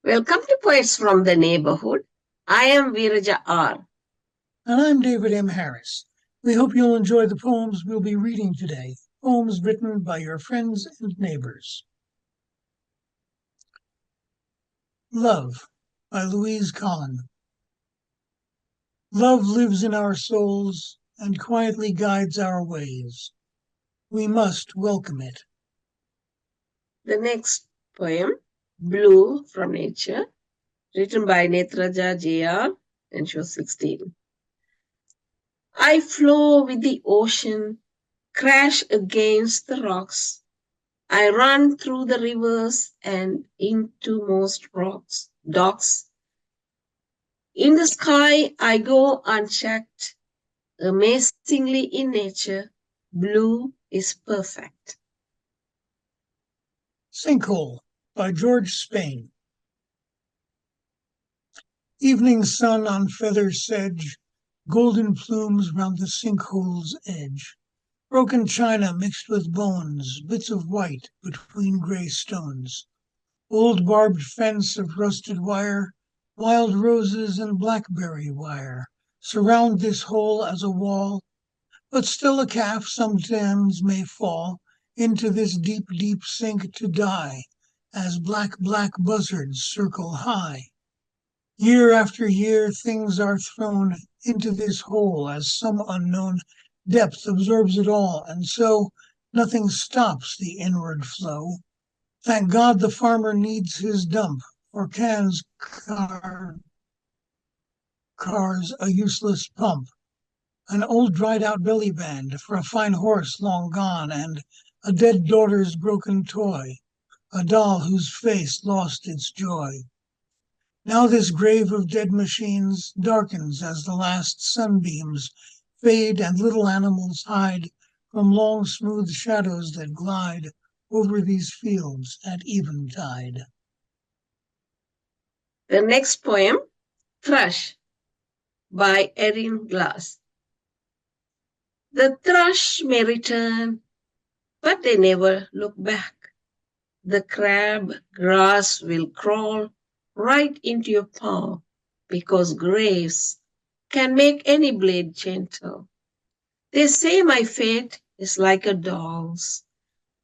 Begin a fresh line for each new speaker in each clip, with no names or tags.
Welcome to Poets from the Neighborhood. I am VeerajaR.
And I'm David M. Harris. We hope you'll enjoy the poems we'll be reading today, poems written by your friends and neighbors. Love by Louise Colln. Love lives in our souls and quietly guides our ways. We must welcome it.
The next poem, Blue from Nature, written by Nethraja J.R. and she was 16. I flow with the ocean, crash against the rocks. I run through the rivers and into most docks. In the sky, I go unchecked. Amazingly in nature, blue is perfect.
Sinkhole by George Spain. Evening sun on feather sedge, golden plumes round the sinkhole's edge. Broken china mixed with bones, bits of white between grey stones. Old barbed fence of rusted wire, wild roses and blackberry wire surround this hole as a wall, but still a calf sometimes may fall into this deep, deep sink to die, as black buzzards circle high. Year after year things are thrown into this hole as some unknown depth absorbs it all, and so nothing stops the inward flow. Thank God the farmer needs his dump, or cars a useless pump. An old dried out belly band for a fine horse long gone, and a dead daughter's broken toy, a doll whose face lost its joy. Now this grave of dead machines darkens as the last sunbeams fade and little animals hide from long smooth shadows that glide over these fields at eventide.
The next poem, Thrush by Erin. The thrush may return, but they never look back. The crab grass will crawl right into your palm because graves can make any blade gentle. They say my fate is like a doll's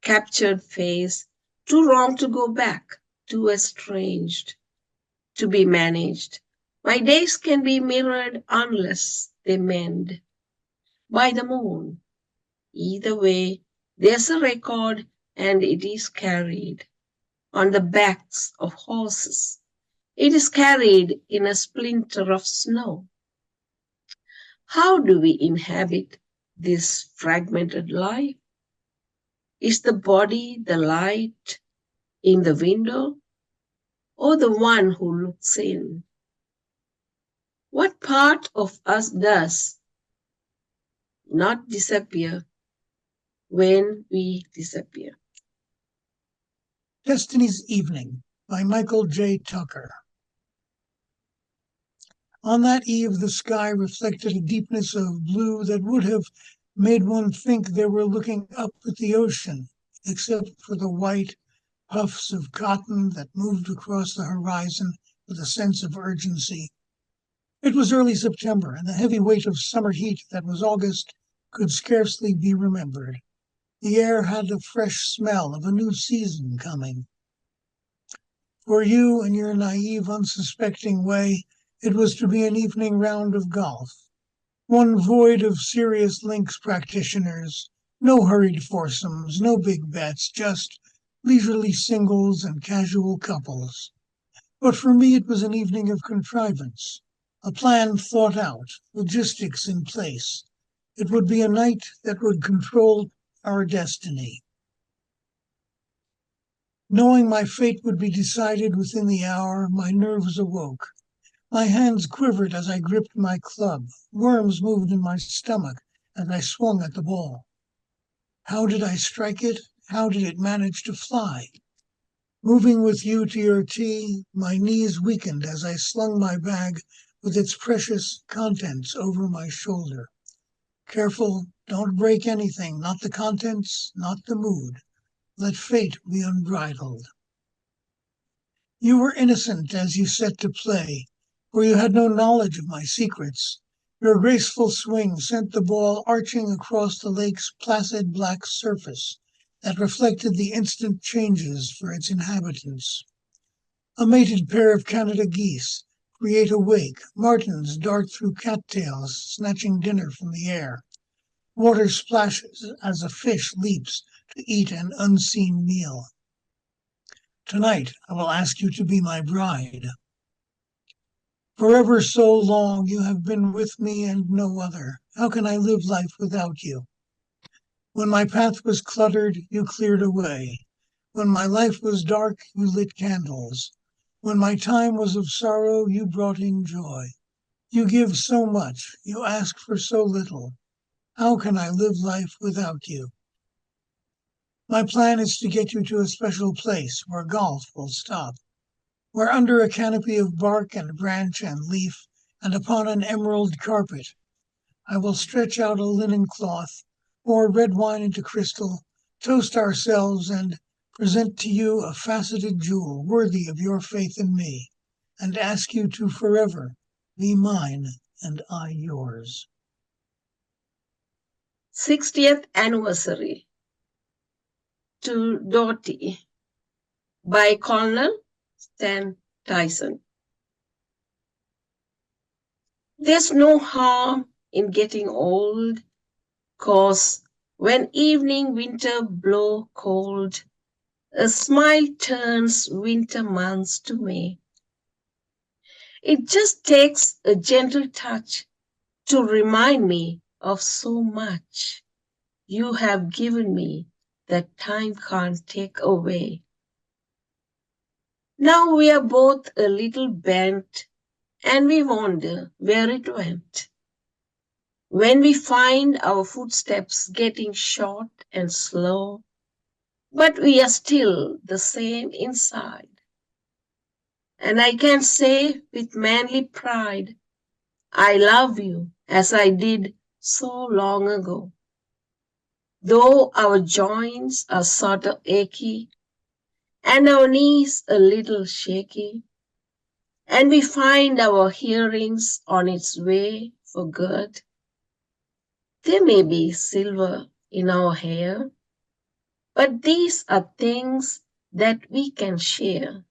captured face, too wrong to go back, too estranged to be managed. My days can be mirrored unless they mend by the moon. Either way, there's a record and it is carried on the backs of horses. It is carried in a splinter of snow. How do we inhabit this fragmented life? Is the body the light in the window or the one who looks in? What part of us does not disappear when we disappear?
Destiny's Evening by Michael J. Tucker. On that eve, the sky reflected a deepness of blue that would have made one think they were looking up at the ocean, except for the white puffs of cotton that moved across the horizon with a sense of urgency. It was early September, and the heavy weight of summer heat that was August could scarcely be remembered. The air had the fresh smell of a new season coming. For you, in your naive, unsuspecting way, it was to be an evening round of golf, one void of serious links practitioners, no hurried foursomes, no big bets, just leisurely singles and casual couples. But for me it was an evening of contrivance, a plan thought out, logistics in place. It would be a night that would control our destiny. Knowing my fate would be decided within the hour, my nerves awoke. My hands quivered as I gripped my club. Worms moved in my stomach as I swung at the ball. How did I strike it? How did it manage to fly? Moving with you to your tee, my knees weakened as I slung my bag with its precious contents over my shoulder. Careful, don't break anything, not the contents, not the mood. Let fate be unbridled. You were innocent as you set to play, for you had no knowledge of my secrets. Your graceful swing sent the ball arching across the lake's placid black surface that reflected the instant changes for its inhabitants. A mated pair of Canada geese create a wake. Martins dart through cattails, snatching dinner from the air. Water splashes as a fish leaps to eat an unseen meal. Tonight, I will ask you to be my bride. Forever so long you have been with me and no other. How can I live life without you? When my path was cluttered, you cleared away. When my life was dark, you lit candles. When my time was of sorrow, you brought in joy. You give so much, you ask for so little. How can I live life without you? My plan is to get you to a special place where golf will stop, where under a canopy of bark and branch and leaf, and upon an emerald carpet, I will stretch out a linen cloth, pour red wine into crystal, toast ourselves, and present to you a faceted jewel worthy of your faith in me, and ask you to forever be mine and I yours.
60th Anniversary to Dotty by Colln and Tyson. There's no harm in getting old, 'cause when evening winter blow cold, a smile turns winter months to May. It just takes a gentle touch to remind me of so much you have given me that time can't take away. Now we are both a little bent and we wonder where it went. When we find our footsteps getting short and slow, but we are still the same inside. And I can say with manly pride, I love you as I did so long ago. Though our joints are sort of achy and our knees a little shaky, and we find our hearings on its way for good, there may be silver in our hair, but these are things that we can share,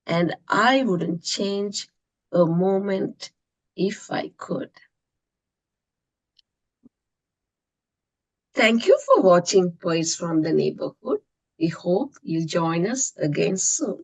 and I wouldn't change a moment if I could. Thank you for watching Poets from the Neighborhood. We hope you'll join us again soon.